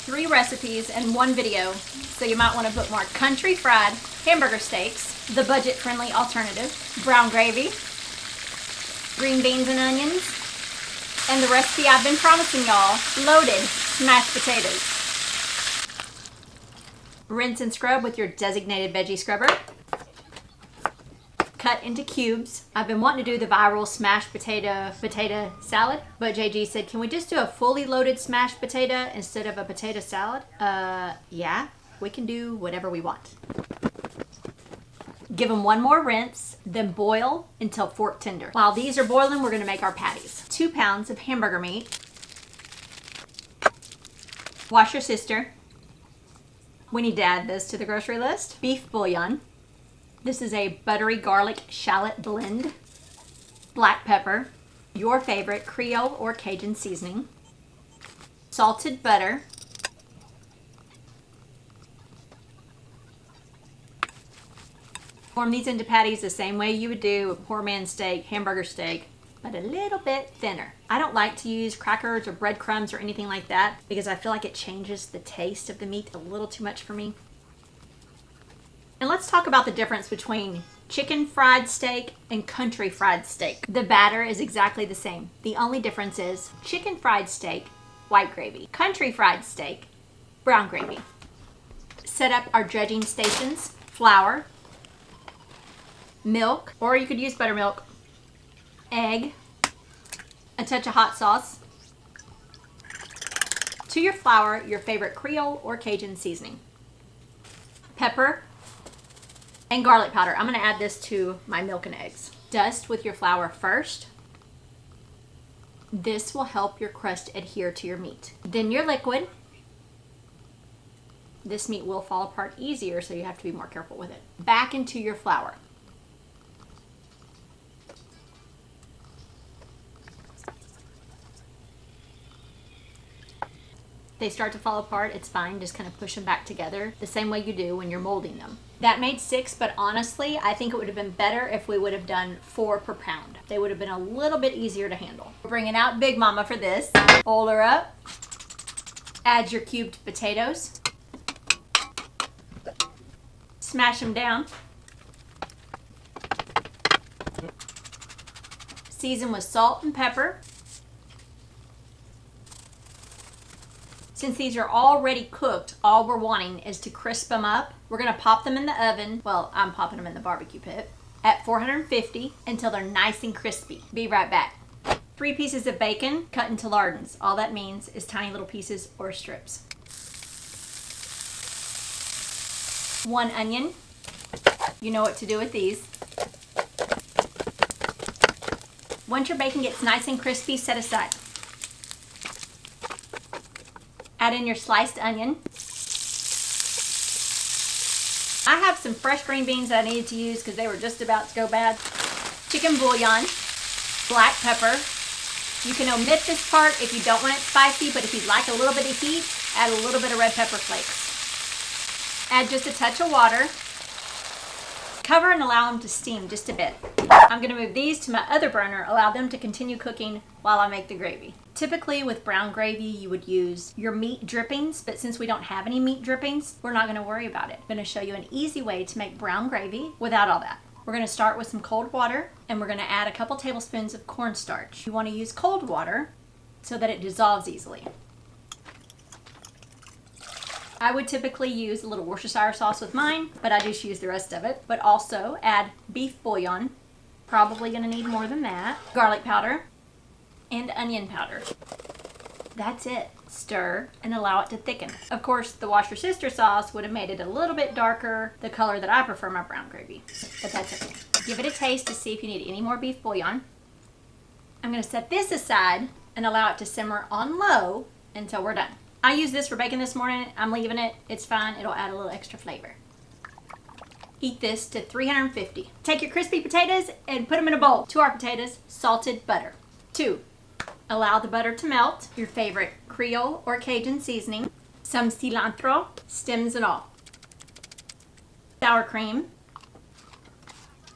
3 recipes and 1 video, so you might want to bookmark country fried hamburger steaks, the budget-friendly alternative, brown gravy, green beans and onions, and the recipe I've been promising y'all, loaded mashed potatoes. Rinse and scrub with your designated veggie scrubber. Cut into cubes. I've been wanting to do the viral smashed potato salad, but JG said, can we just do a fully loaded smashed potato instead of a potato salad? Yeah, we can do whatever we want. Give them 1 more rinse, then boil until fork tender. While these are boiling, we're gonna make our patties. 2 pounds of hamburger meat. Wash your sister. We need to add this to the grocery list. Beef bouillon. This is a buttery garlic shallot blend. Black pepper. Your favorite Creole or Cajun seasoning. Salted butter. Form these into patties the same way you would do a poor man's steak, hamburger steak, but a little bit thinner. I don't like to use crackers or breadcrumbs or anything like that because I feel like it changes the taste of the meat a little too much for me. And let's talk about the difference between chicken fried steak and country fried steak. The batter is exactly the same. The only difference is chicken fried steak, white gravy. Country fried steak, brown gravy. Set up our dredging stations, flour, milk, or you could use buttermilk, egg, a touch of hot sauce. To your flour, your favorite Creole or Cajun seasoning. Pepper and garlic powder. I'm going to add this to my milk and eggs. Dust with your flour first. This will help your crust adhere to your meat. Then your liquid. This meat will fall apart easier, so you have to be more careful with it. Back into your flour. They start to fall apart, it's fine. Just kind of push them back together the same way you do when you're molding them. That made 6, but honestly, I think it would have been better if we would have done 4 per pound. They would have been a little bit easier to handle. We're bringing out Big Mama for this. Fold her up. Add your cubed potatoes. Smash them down. Season with salt and pepper. Since these are already cooked, all we're wanting is to crisp them up. We're gonna pop them in the oven. Well, I'm popping them in the barbecue pit at 450 until they're nice and crispy. Be right back. 3 pieces of bacon cut into lardons. All that means is tiny little pieces or strips. 1 onion. You know what to do with these. Once your bacon gets nice and crispy, set aside. Add in your sliced onion. I have some fresh green beans that I needed to use because they were just about to go bad. Chicken bouillon, black pepper. You can omit this part if you don't want it spicy, but if you'd like a little bit of heat, add a little bit of red pepper flakes. Add just a touch of water. Cover and allow them to steam just a bit. I'm going to move these to my other burner, allow them to continue cooking while I make the gravy. Typically with brown gravy, you would use your meat drippings, but since we don't have any meat drippings, we're not going to worry about it. I'm going to show you an easy way to make brown gravy without all that. We're going to start with some cold water, and we're going to add a couple tablespoons of cornstarch. You want to use cold water so that it dissolves easily. I would typically use a little Worcestershire sauce with mine, but I just use the rest of it. But also add beef bouillon, probably going to need more than that, garlic powder, and onion powder. That's it. Stir and allow it to thicken. Of course, the Wash Your Sister sauce would have made it a little bit darker, the color that I prefer my brown gravy, but that's okay. Give it a taste to see if you need any more beef bouillon. I'm going to set this aside and allow it to simmer on low until we're done. I used this for bacon this morning. I'm leaving it. It's fine. It'll add a little extra flavor. Heat this to 350. Take your crispy potatoes and put them in a bowl. To our potatoes, salted butter. 2. Allow the butter to melt. Your favorite Creole or Cajun seasoning. Some cilantro, stems and all. Sour cream.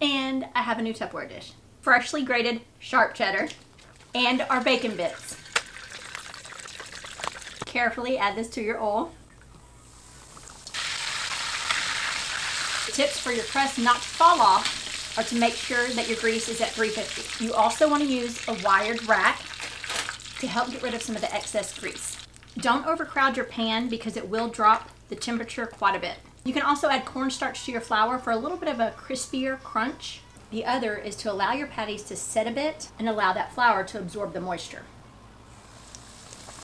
And I have a new Tupperware dish. Freshly grated sharp cheddar. And our bacon bits. carefully add this to your oil. The tips for your crust not to fall off are to make sure that your grease is at 350. You also want to use a wired rack to help get rid of some of the excess grease. Don't overcrowd your pan because it will drop the temperature quite a bit. You can also add cornstarch to your flour for a little bit of a crispier crunch. The other is to allow your patties to set a bit and allow that flour to absorb the moisture.